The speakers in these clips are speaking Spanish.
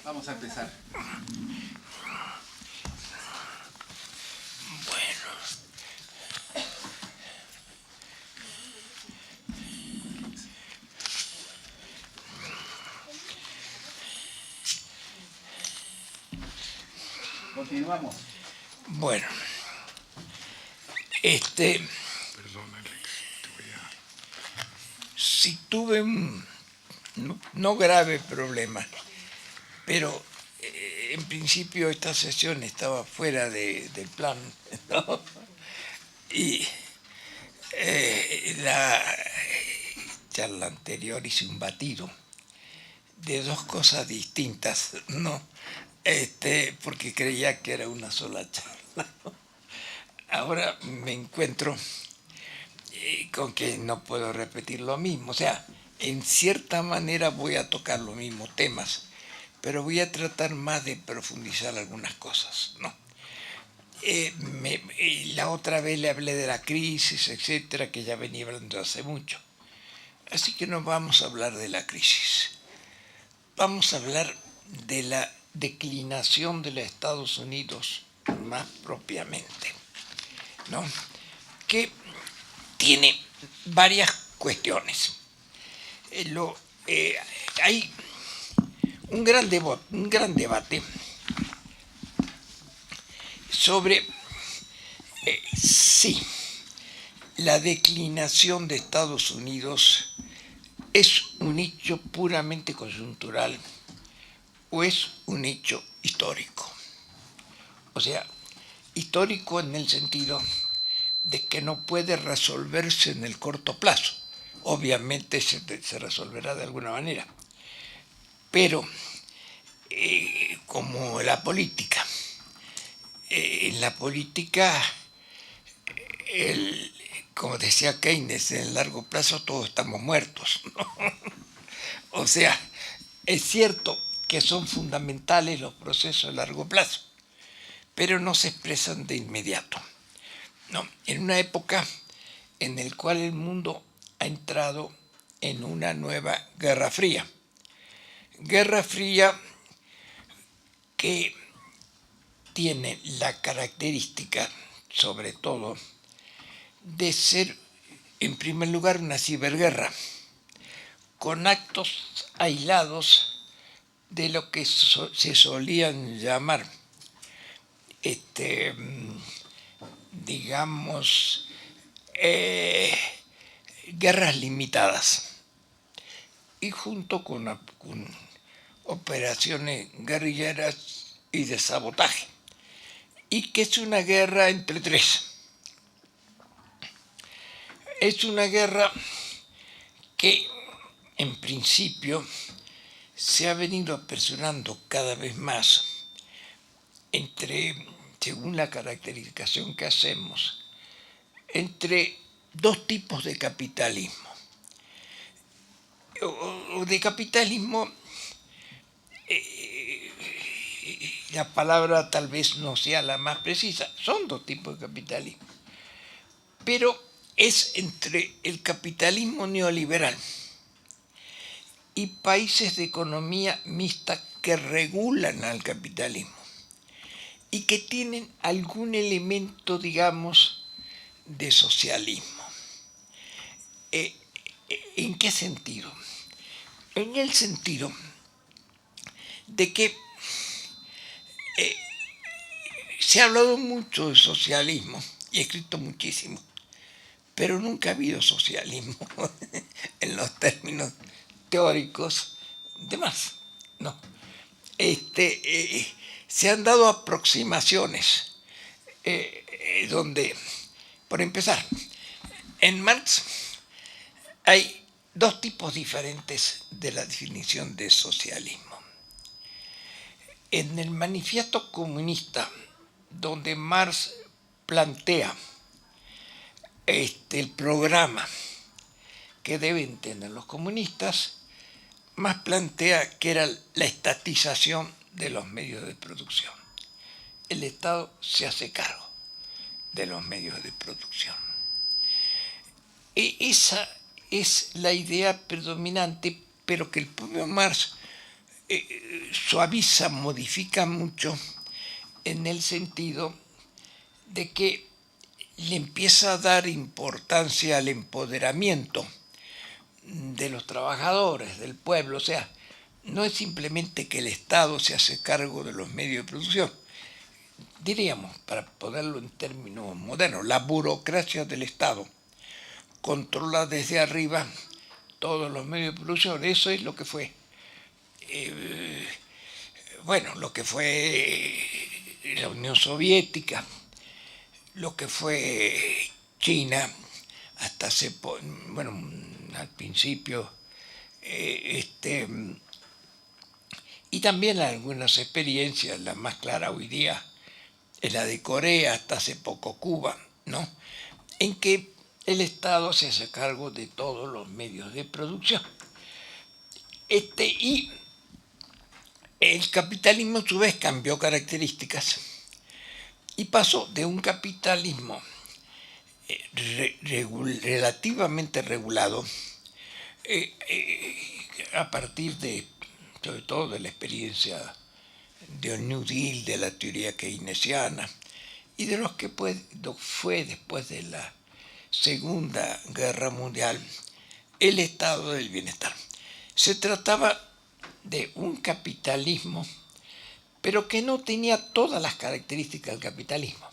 Vamos a empezar. Bueno. Continuamos. Bueno. Perdona, Alex, te voy a... Si tuve un no grave problema, pero en principio esta sesión estaba fuera del plan, ¿no? Y la charla anterior hice un batido de dos cosas distintas, ¿no? Porque creía que era una sola charla. Ahora me encuentro con que no puedo repetir lo mismo. O sea, en cierta manera voy a tocar los mismos temas, pero voy a tratar más de profundizar algunas cosas, ¿no? La otra vez le hablé de la crisis, etcétera, que ya venía hablando hace mucho. Así que no vamos a hablar de la crisis. Vamos a hablar de la declinación de los Estados Unidos más propiamente, ¿no? Que tiene varias cuestiones. Hay un gran debate sobre si la declinación de Estados Unidos es un hecho puramente coyuntural o es un hecho histórico. O sea, histórico en el sentido de que no puede resolverse en el corto plazo. Obviamente se resolverá de alguna manera, pero como la política. En la política, como decía Keynes, en el largo plazo todos estamos muertos, ¿no? O sea, es cierto que son fundamentales los procesos a largo plazo, pero no se expresan de inmediato, ¿no? En una época en la cual el mundo ha entrado en una nueva Guerra Fría. Guerra Fría que tiene la característica, sobre todo, de ser, en primer lugar, una ciberguerra, con actos aislados de lo que se solían llamar, digamos, guerras limitadas, y junto con operaciones guerrilleras y de sabotaje, y que es una guerra entre tres. Es una guerra que en principio se ha venido apresurando cada vez más según la caracterización que hacemos, entre dos tipos de capitalismo. O de capitalismo, la palabra tal vez no sea la más precisa, son dos tipos de capitalismo, pero es entre el capitalismo neoliberal y países de economía mixta que regulan al capitalismo y que tienen algún elemento, digamos, de socialismo. ¿En qué sentido? En el sentido de que se ha hablado mucho de socialismo y escrito muchísimo, pero nunca ha habido socialismo en los términos teóricos de más, ¿no? Se han dado aproximaciones donde, por empezar, en Marx hay dos tipos diferentes de la definición de socialismo. En el Manifiesto Comunista, donde Marx plantea el programa que deben tener los comunistas, más plantea que era la estatización de los medios de producción. El Estado se hace cargo de los medios de producción. Esa es la idea predominante, pero que el propio Marx suaviza, modifica mucho en el sentido de que le empieza a dar importancia al empoderamiento de los trabajadores, del pueblo. O sea, no es simplemente que el Estado se hace cargo de los medios de producción. Diríamos, para ponerlo en términos modernos, la burocracia del Estado controla desde arriba todos los medios de producción. Eso es lo que fue, lo que fue la Unión Soviética, lo que fue China, hasta al principio, y también algunas experiencias, la más clara hoy día es la de Corea, hasta hace poco Cuba, ¿no? En que el Estado se hace cargo de todos los medios de producción. Y el capitalismo a su vez cambió características y pasó de un capitalismo relativamente regulado a partir sobre todo de la experiencia del New Deal, de la teoría keynesiana y de lo que fue después de la Segunda Guerra Mundial el estado del bienestar. Se trataba de un capitalismo, pero que no tenía todas las características del capitalismo.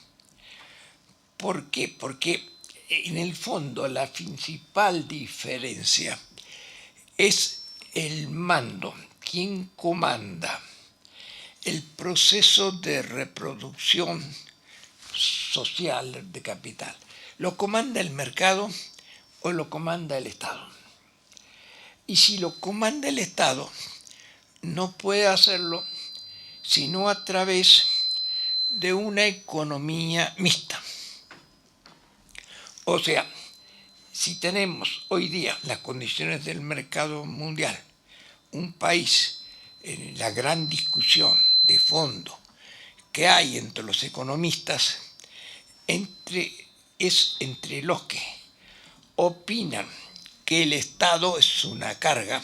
¿Por qué? Porque en el fondo la principal diferencia es el mando, quien comanda el proceso de reproducción social de capital. ¿Lo comanda el mercado o lo comanda el Estado? Y si lo comanda el Estado, no puede hacerlo sino a través de una economía mixta. O sea, si tenemos hoy día las condiciones del mercado mundial, un país en la gran discusión de fondo que hay entre los economistas, es entre los que opinan que el Estado es una carga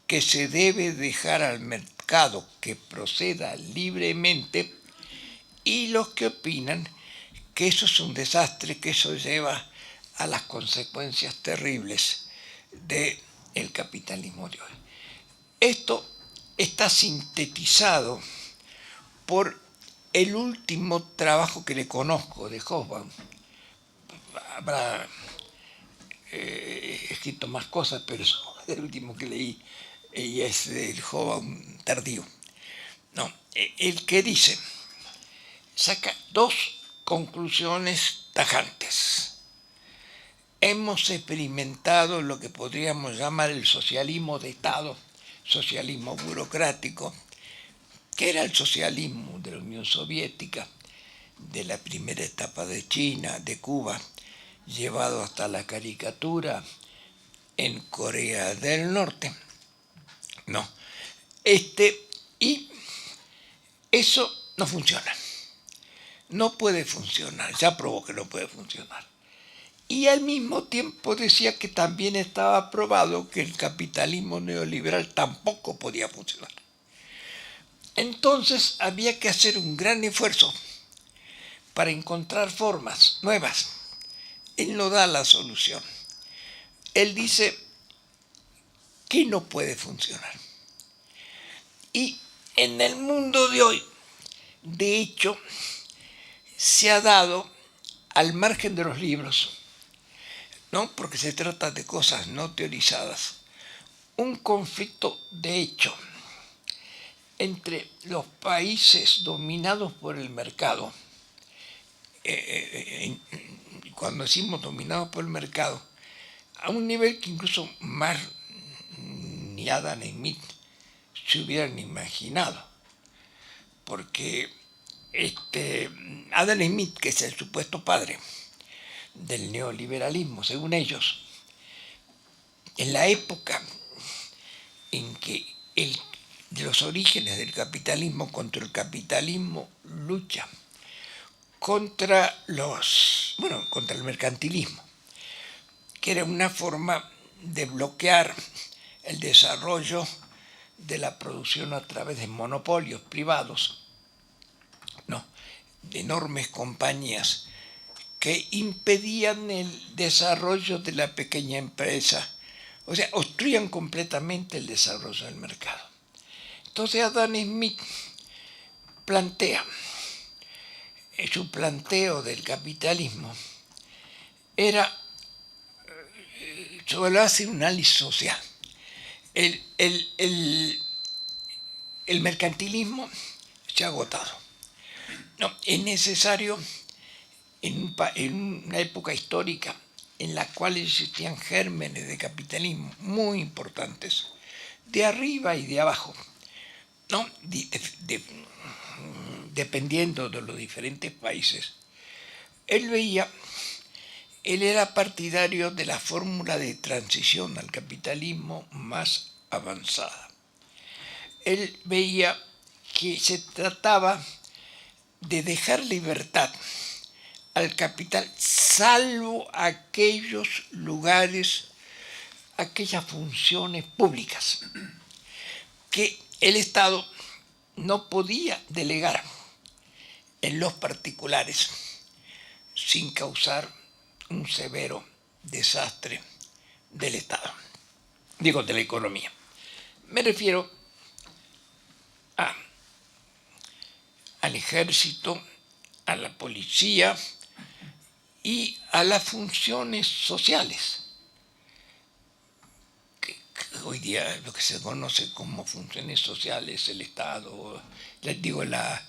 que se debe dejar al mercado que proceda libremente, y los que opinan que eso es un desastre, que eso lleva a las consecuencias terribles del capitalismo de hoy. Esto está sintetizado por el último trabajo que le conozco de Hobsbawm. Habrá escrito más cosas, pero es el último que leí y es el Hobsbawm tardío. No, el que dice, saca dos conclusiones tajantes. Hemos experimentado lo que podríamos llamar el socialismo de Estado, socialismo burocrático, que era el socialismo de la Unión Soviética, de la primera etapa de China, de Cuba, llevado hasta la caricatura en Corea del Norte. No. Y eso no funciona. No puede funcionar. Ya probó que no puede funcionar. Y al mismo tiempo decía que también estaba probado que el capitalismo neoliberal tampoco podía funcionar. Entonces había que hacer un gran esfuerzo para encontrar formas nuevas. Él no da la solución. Él dice que no puede funcionar. Y en el mundo de hoy, de hecho, se ha dado, al margen de los libros, ¿no? Porque se trata de cosas no teorizadas, un conflicto de hecho entre los países dominados por el mercado. Cuando decimos dominados por el mercado, a un nivel que incluso más ni Adam Smith se hubieran imaginado, porque Adam Smith, que es el supuesto padre del neoliberalismo, según ellos, en la época en que de los orígenes del capitalismo, contra el capitalismo lucha contra el mercantilismo, que era una forma de bloquear el desarrollo de la producción a través de monopolios privados, ¿no?, de enormes compañías que impedían el desarrollo de la pequeña empresa, o sea, obstruían completamente el desarrollo del mercado. Entonces Adam Smith plantea, su planteo del capitalismo era, solo hace un análisis social. El mercantilismo se ha agotado. No, es necesario, en una época histórica en la cual existían gérmenes de capitalismo muy importantes, de arriba y de abajo, ¿no?, dependiendo de los diferentes países. Él era partidario de la fórmula de transición al capitalismo más avanzada. Él veía que se trataba de dejar libertad al capital, salvo aquellos lugares, aquellas funciones públicas que el Estado no podía delegar en los particulares sin causar un severo desastre del Estado, digo, de la economía. Me refiero al ejército, a la policía y a las funciones sociales, que hoy día lo que se conoce como funciones sociales, el Estado, les digo, la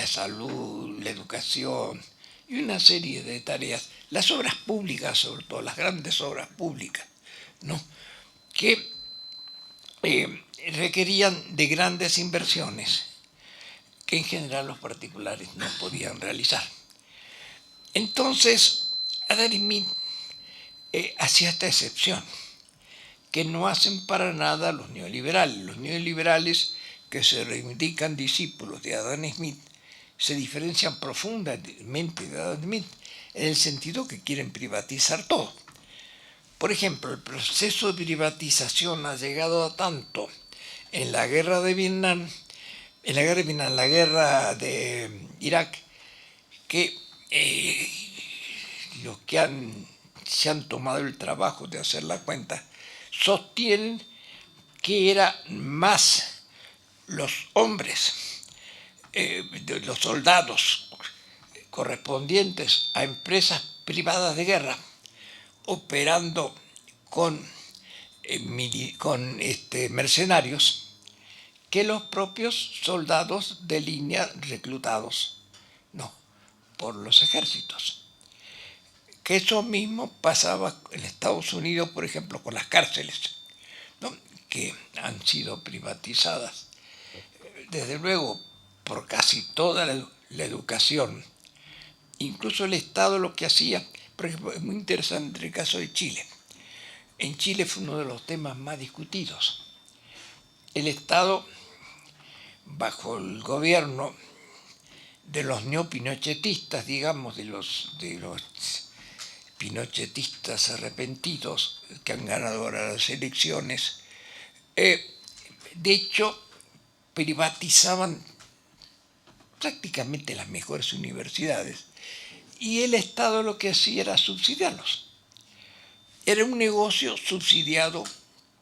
salud, la educación y una serie de tareas, las obras públicas, sobre todo las grandes obras públicas, ¿no?, que requerían de grandes inversiones que en general los particulares no podían realizar. Entonces, Adam Smith hacía esta excepción, que no hacen para nada los neoliberales. Los neoliberales, que se reivindican discípulos de Adam Smith, se diferencian profundamente de Adam Smith en el sentido que quieren privatizar todo. Por ejemplo, el proceso de privatización ha llegado a tanto en la guerra de Vietnam, la guerra de Irak, que los que se han tomado el trabajo de hacer la cuenta sostienen que eran más los hombres, los soldados correspondientes a empresas privadas de guerra operando con mercenarios, que los propios soldados de línea reclutados, no, por los ejércitos. Que eso mismo pasaba en Estados Unidos, por ejemplo, con las cárceles, ¿no?, que han sido privatizadas, desde luego, por casi toda la educación. Incluso el Estado lo que hacía, por ejemplo, es muy interesante el caso de Chile. En Chile fue uno de los temas más discutidos. El Estado, bajo el gobierno de los neopinochetistas, digamos, de los pinochetistas arrepentidos que han ganado ahora las elecciones, de hecho, privatizaban prácticamente las mejores universidades y el Estado lo que hacía era subsidiarlos. Era un negocio subsidiado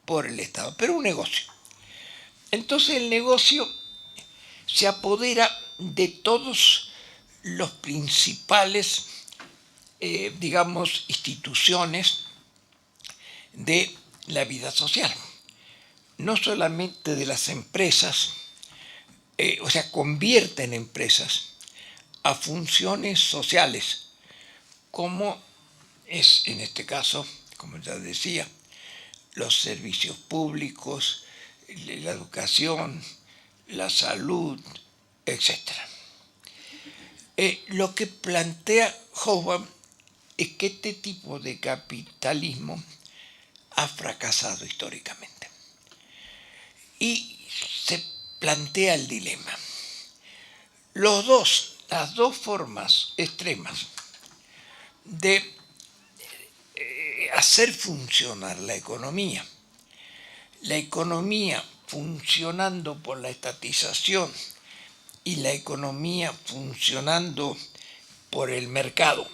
por el Estado, pero un negocio. Entonces el negocio se apodera de todos los principales, instituciones de la vida social. No solamente de las empresas, convierten empresas a funciones sociales, como es en este caso, como ya decía, los servicios públicos, la educación, la salud, etc. Lo que plantea Hobsbawm es que este tipo de capitalismo ha fracasado históricamente. Y se plantea el dilema. Las dos formas extremas de hacer funcionar la economía funcionando por la estatización y la economía funcionando por el mercado,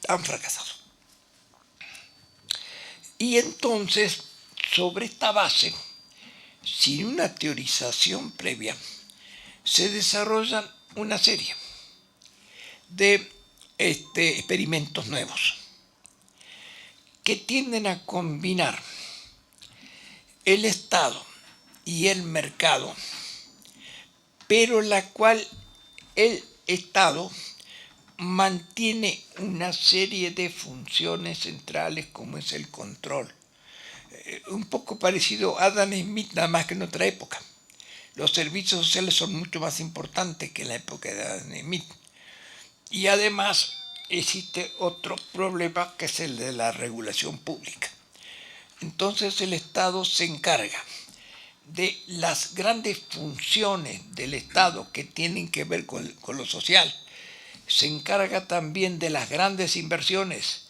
han fracasado. Y entonces, sobre esta base, sin una teorización previa, se desarrollan una serie de experimentos nuevos que tienden a combinar el Estado y el mercado, pero la cual el Estado mantiene una serie de funciones centrales como es el control. Un poco parecido a Adam Smith, nada más que en otra época. Los servicios sociales son mucho más importantes que en la época de Adam Smith. Y además existe otro problema que es el de la regulación pública. Entonces el Estado se encarga de las grandes funciones del Estado que tienen que ver con lo social. Se encarga también de las grandes inversiones,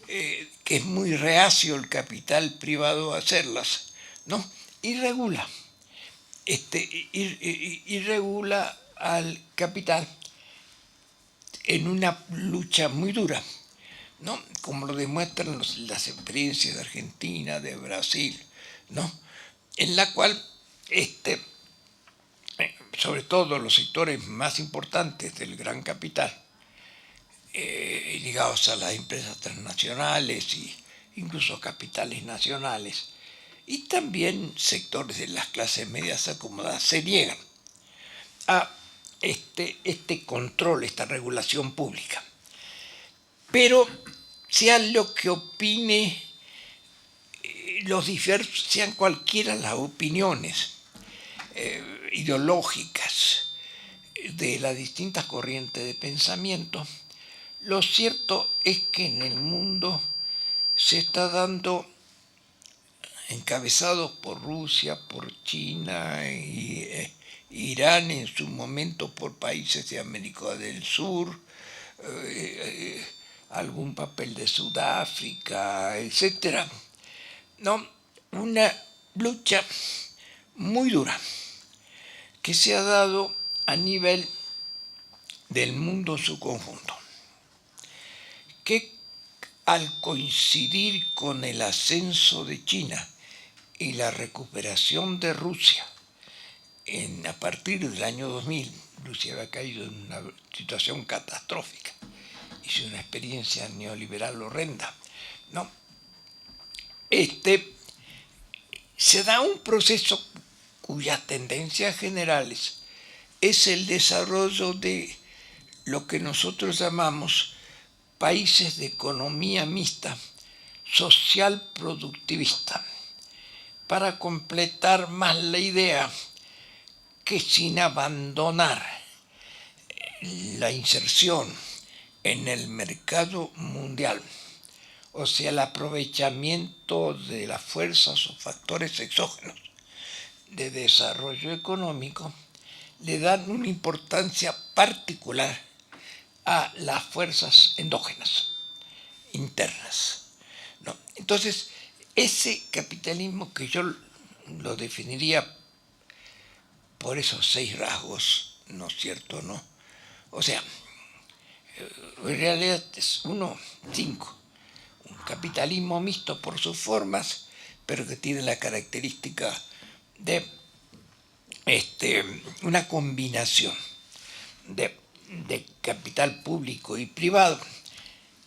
que es muy reacio el capital privado a hacerlas, ¿no? Y regula, y regula al capital en una lucha muy dura, ¿no? Como lo demuestran las experiencias de Argentina, de Brasil, ¿no? En la cual, sobre todo los sectores más importantes del gran capital, ligados a las empresas transnacionales e incluso capitales nacionales, y también sectores de las clases medias acomodadas, se niegan a este control, esta regulación pública. Pero sea lo que opine los diversos, sean cualquiera las opiniones ideológicas de las distintas corrientes de pensamiento, lo cierto es que en el mundo se está dando, encabezados por Rusia, por China y Irán, en su momento por países de América del Sur, algún papel de Sudáfrica, etc., ¿no? Una lucha muy dura que se ha dado a nivel del mundo en su conjunto, que al coincidir con el ascenso de China y la recuperación de Rusia, a partir del año 2000, Rusia había caído en una situación catastrófica, hizo una experiencia neoliberal horrenda, ¿no? Se da un proceso cuyas tendencias generales es el desarrollo de lo que nosotros llamamos países de economía mixta, social productivista, para completar más la idea que sin abandonar la inserción en el mercado mundial, o sea, el aprovechamiento de las fuerzas o factores exógenos de desarrollo económico, le dan una importancia particular a las fuerzas endógenas, internas, ¿no? Entonces, ese capitalismo que yo lo definiría por esos 6 rasgos, ¿no es cierto? ¿No? O sea, en realidad es 5. Un capitalismo mixto por sus formas, pero que tiene la característica de una combinación de capital público y privado,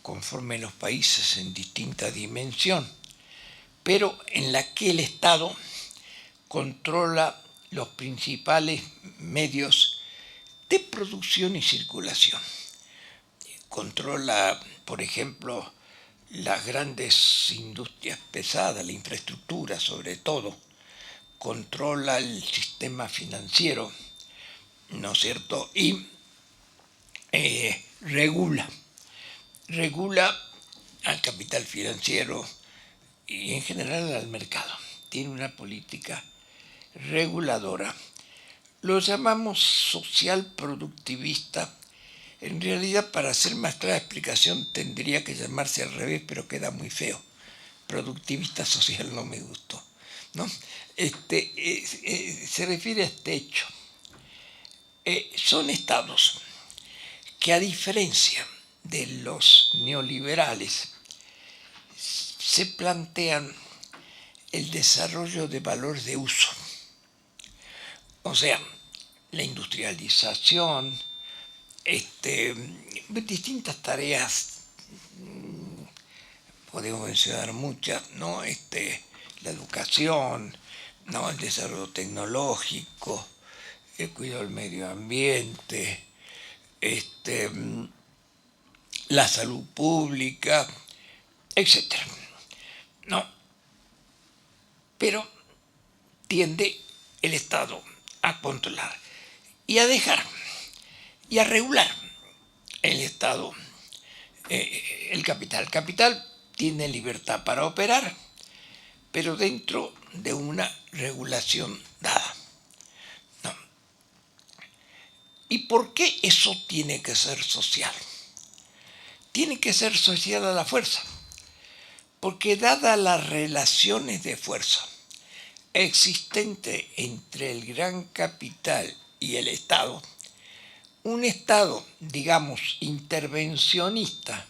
conforme los países en distinta dimensión, pero en la que el Estado controla los principales medios de producción y circulación. Controla, por ejemplo, las grandes industrias pesadas, la infraestructura sobre todo, controla el sistema financiero, ¿no es cierto? Y regula al capital financiero y en general al mercado. Tiene una política reguladora. Lo llamamos social productivista. En realidad, para hacer más clara explicación, tendría que llamarse al revés, pero queda muy feo. Productivista social no me gustó. ¿no? Se refiere a este hecho. Son estados que, a diferencia de los neoliberales, se plantean el desarrollo de valores de uso. O sea, la industrialización, distintas tareas, podemos mencionar muchas, ¿no? La educación, ¿no? El desarrollo tecnológico, el cuidado del medio ambiente, la salud pública, etc. ¿No? Pero tiende el Estado a controlar y a dejar y a regular el Estado, el capital. El capital tiene libertad para operar, pero dentro de una regulación dada. ¿No? ¿Y por qué eso tiene que ser social? Tiene que ser social a la fuerza, porque dadas las relaciones de fuerza existentes entre el gran capital y el Estado, un Estado, digamos, intervencionista,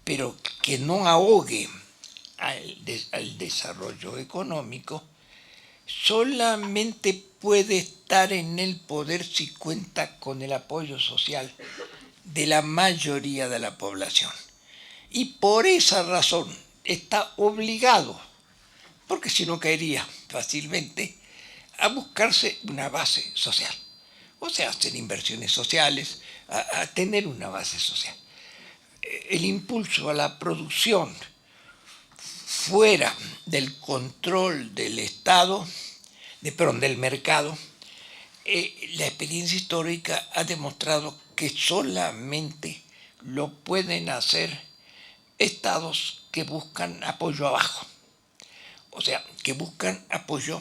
pero que no ahogue al desarrollo económico, solamente puede estar en el poder si cuenta con el apoyo social de la mayoría de la población. Y por esa razón está obligado, porque si no caería fácilmente, a buscarse una base social. O sea, hacer inversiones sociales, a tener una base social. El impulso a la producción fuera del control del Estado, del mercado, la experiencia histórica ha demostrado que solamente lo pueden hacer estados que buscan apoyo abajo. O sea, que buscan apoyo,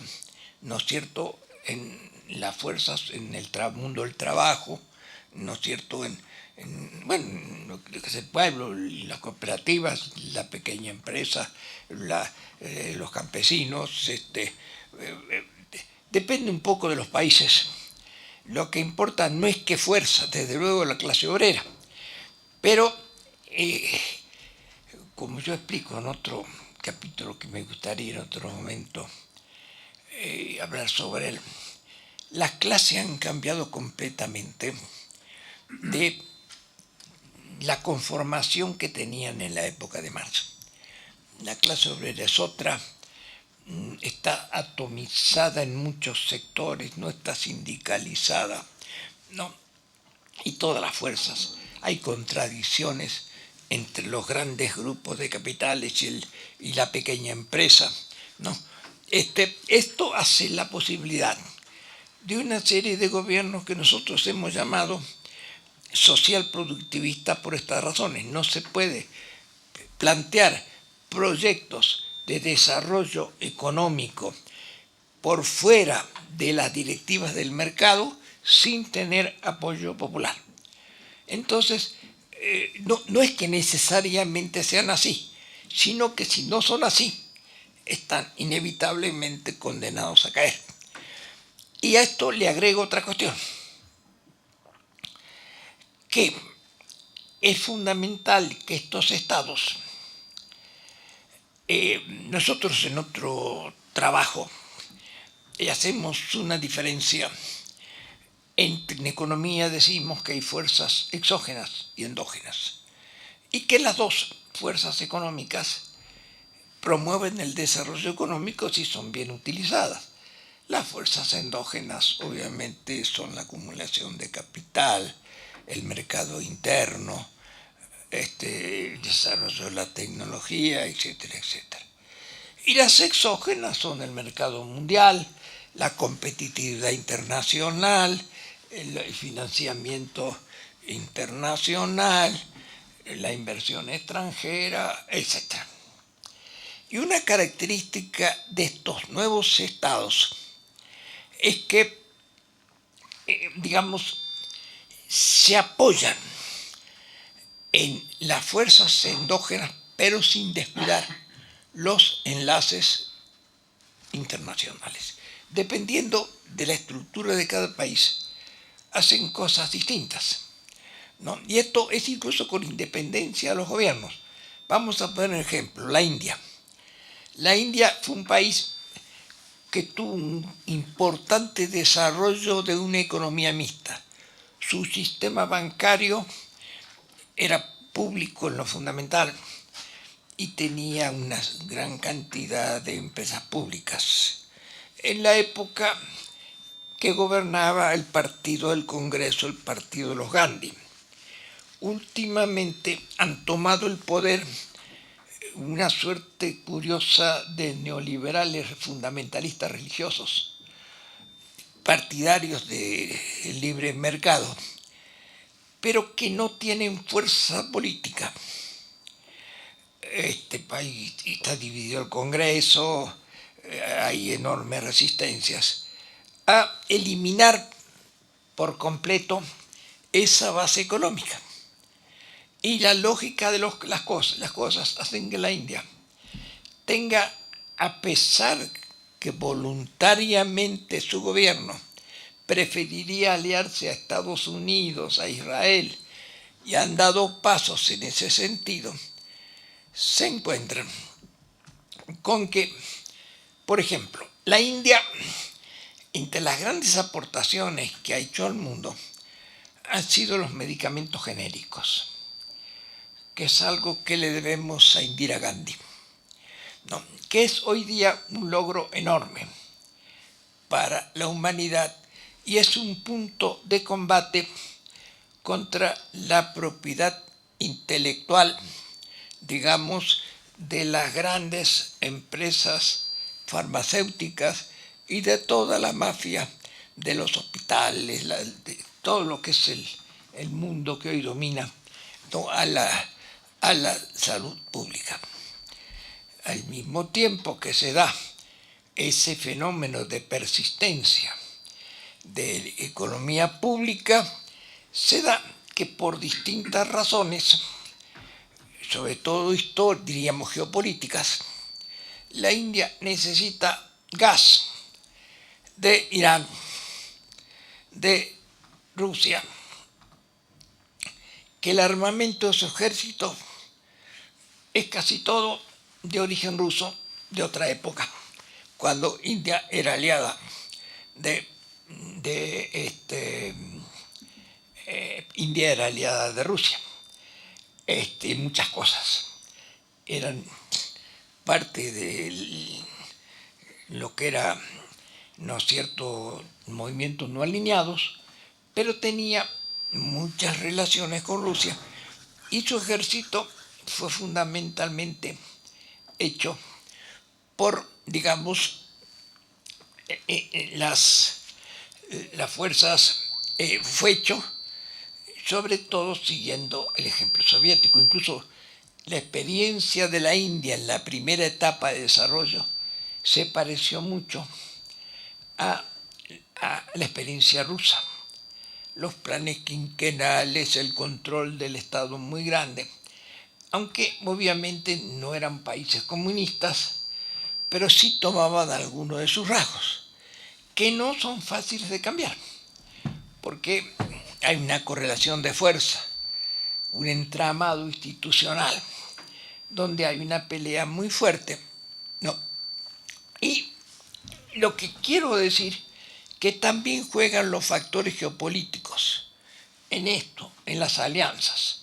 ¿no es cierto?, en las fuerzas, en el mundo del trabajo, ¿no es cierto?, en lo que es el pueblo, las cooperativas, la pequeña empresa, los campesinos, depende un poco de los países. Lo que importa no es qué fuerza, desde luego la clase obrera, pero como yo explico en otro capítulo que me gustaría en otro momento hablar sobre él, las clases han cambiado completamente de la conformación que tenían en la época de Marx. La clase obrera es otra, está atomizada en muchos sectores, no está sindicalizada, no, y todas las fuerzas. Hay contradicciones entre los grandes grupos de capitales y la pequeña empresa, ¿no? Esto hace la posibilidad de una serie de gobiernos que nosotros hemos llamado social productivista por estas razones. No se puede plantear proyectos de desarrollo económico por fuera de las directivas del mercado sin tener apoyo popular. Entonces, no es que necesariamente sean así, sino que si no son así, están inevitablemente condenados a caer. Y a esto le agrego otra cuestión, que es fundamental que estos estados, nosotros en otro trabajo hacemos una diferencia. En economía decimos que hay fuerzas exógenas y endógenas, y que las dos fuerzas económicas promueven el desarrollo económico si son bien utilizadas. Las fuerzas endógenas obviamente son la acumulación de capital, el mercado interno, el desarrollo de la tecnología, etcétera, etcétera. Y las exógenas son el mercado mundial, la competitividad internacional, el financiamiento internacional, la inversión extranjera, etc. Y una característica de estos nuevos estados es que, digamos, se apoyan en las fuerzas endógenas, pero sin descuidar los enlaces internacionales. Dependiendo de la estructura de cada país, hacen cosas distintas, ¿no? Y esto es incluso con independencia de los gobiernos. Vamos a poner un ejemplo, la India. La India fue un país que tuvo un importante desarrollo de una economía mixta. Su sistema bancario era público en lo fundamental y tenía una gran cantidad de empresas públicas. En la época que gobernaba el partido del Congreso, el partido de los Gandhi. Últimamente han tomado el poder una suerte curiosa de neoliberales fundamentalistas religiosos, partidarios del libre mercado, pero que no tienen fuerza política. Este país está dividido el Congreso, hay enormes resistencias a eliminar por completo esa base económica. Y la lógica de las cosas hacen que la India tenga, a pesar que voluntariamente su gobierno preferiría aliarse a Estados Unidos, a Israel, y han dado pasos en ese sentido, se encuentran con que, por ejemplo, la India, entre las grandes aportaciones que ha hecho al mundo, han sido los medicamentos genéricos, que es algo que le debemos a Indira Gandhi, ¿no? Que es hoy día un logro enorme para la humanidad y es un punto de combate contra la propiedad intelectual, digamos, de las grandes empresas farmacéuticas y de toda la mafia de los hospitales, de todo lo que es el mundo que hoy domina, ¿no?, a la salud pública. Al mismo tiempo que se da ese fenómeno de persistencia de economía pública, se da que por distintas razones, sobre todo diríamos geopolíticas, la India necesita gas de Irán, de Rusia, que el armamento de su ejército es casi todo de origen ruso, de otra época, cuando India era aliada India era aliada de Rusia. Muchas cosas eran parte de lo que era, ¿no es cierto?, movimientos no alineados, pero tenía muchas relaciones con Rusia y su ejército fue fundamentalmente hecho por, digamos, las fuerzas, fue hecho sobre todo siguiendo el ejemplo soviético. Incluso la experiencia de la India en la primera etapa de desarrollo se pareció mucho a la experiencia rusa. Los planes quinquenales, el control del Estado muy grande, aunque obviamente no eran países comunistas, pero sí tomaban algunos de sus rasgos, que no son fáciles de cambiar, porque hay una correlación de fuerza, un entramado institucional, donde hay una pelea muy fuerte, ¿no? Y lo que quiero decir, que también juegan los factores geopolíticos en esto, en las alianzas,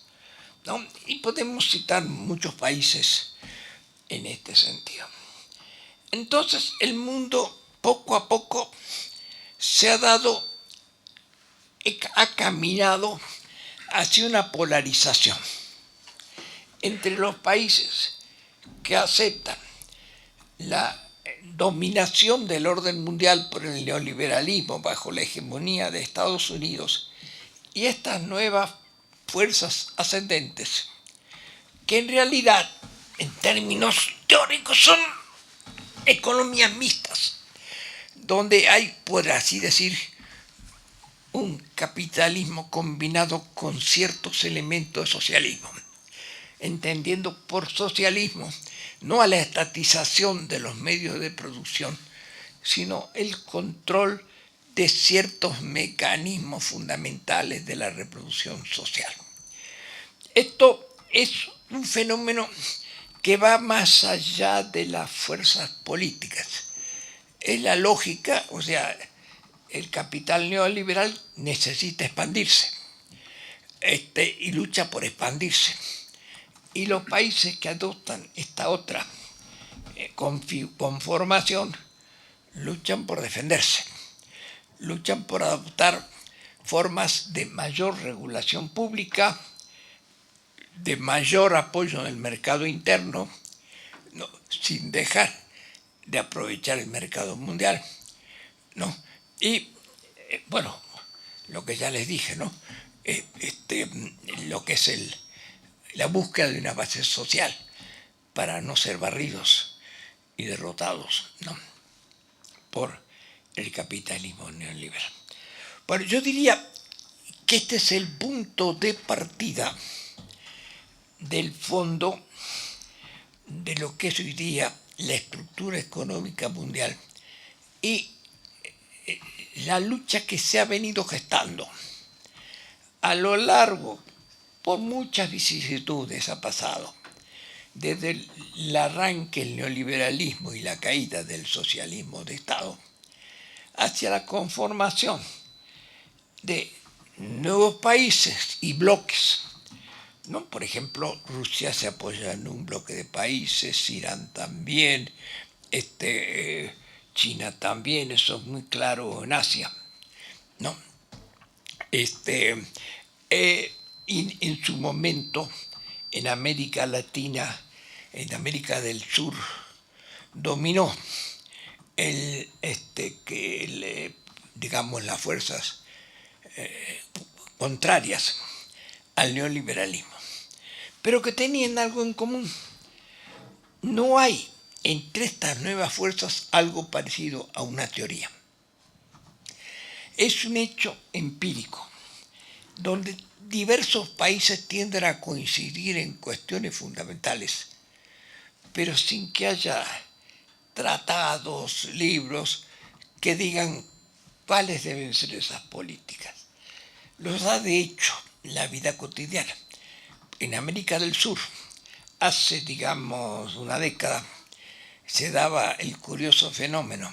¿no? Y podemos citar muchos países en este sentido. Entonces, el mundo poco a poco ha caminado hacia una polarización entre los países que aceptan la dominación del orden mundial por el neoliberalismo bajo la hegemonía de Estados Unidos y estas nuevas fuerzas ascendentes, que en realidad, en términos teóricos, son economías mixtas, donde hay, por así decir, un capitalismo combinado con ciertos elementos de socialismo, entendiendo por socialismo no a la estatización de los medios de producción, sino el control de ciertos mecanismos fundamentales de la reproducción social. Esto es un fenómeno que va más allá de las fuerzas políticas. Es la lógica, o sea, el capital neoliberal necesita expandirse y lucha por expandirse. Y los países que adoptan esta otra conformación luchan por defenderse, luchan por adoptar formas de mayor regulación pública, de mayor apoyo en el mercado interno, ¿no?, sin dejar de aprovechar el mercado mundial, ¿no? Y, bueno, lo que ya les dije, ¿no? Lo que es la búsqueda de una base social para no ser barridos y derrotados, ¿no?, por el capitalismo neoliberal. Bueno, yo diría que este es el punto de partida del fondo de lo que es hoy día la estructura económica mundial y la lucha que se ha venido gestando a lo largo, por muchas vicisitudes ha pasado, desde el arranque del neoliberalismo y la caída del socialismo de Estado, hacia la conformación de nuevos países y bloques, ¿no? Por ejemplo, Rusia se apoya en un bloque de países, Irán también, China también, eso es muy claro en Asia, ¿no? Y en su momento, en América Latina, en América del Sur, dominó digamos, las fuerzas contrarias al neoliberalismo, pero que tenían algo en común. No hay entre estas nuevas fuerzas algo parecido a una teoría. Es un hecho empírico, donde diversos países tienden a coincidir en cuestiones fundamentales, pero sin que haya tratados, libros que digan cuáles deben ser esas políticas. Los da de hecho la vida cotidiana. En América del Sur, hace, digamos, una década, se daba el curioso fenómeno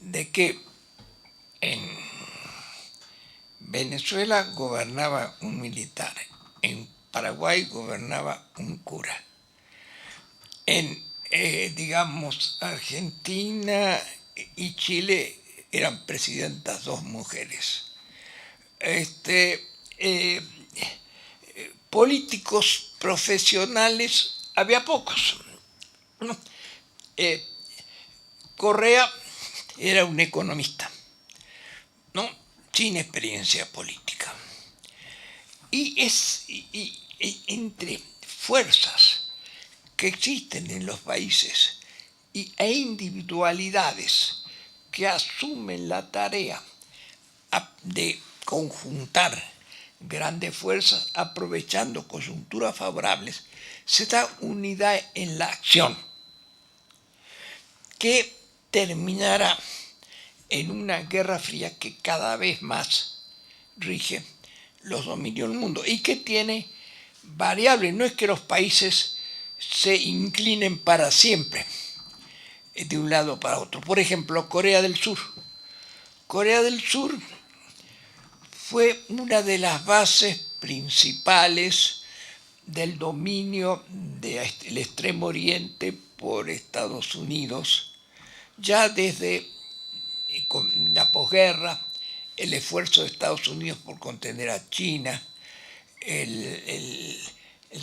de que en Venezuela gobernaba un militar, en Paraguay gobernaba un cura, en, digamos, Argentina y Chile eran presidentas dos mujeres. Políticos profesionales había pocos, ¿no? Correa era un economista, ¿no?, sin experiencia política. Y entre fuerzas que existen en los países e individualidades que asumen la tarea de conjuntar grandes fuerzas aprovechando coyunturas favorables, se da unidad en la acción que terminará en una guerra fría que cada vez más rige los dominios del mundo y que tiene variables. No es que los países se inclinen para siempre de un lado para otro. Por ejemplo, Corea del Sur. Corea del Sur fue una de las bases principales del dominio del Extremo Oriente por Estados Unidos, ya desde la posguerra, el esfuerzo de Estados Unidos por contener a China, el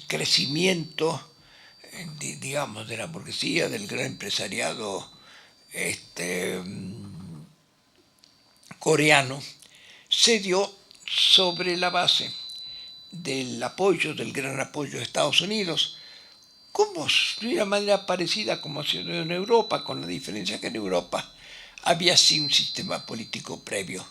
crecimiento, digamos, de la burguesía, del gran empresariado coreano, se dio sobre la base del apoyo, del gran apoyo de Estados Unidos, como de una manera parecida como se dio en Europa, con la diferencia que en Europa había sí un sistema político previo,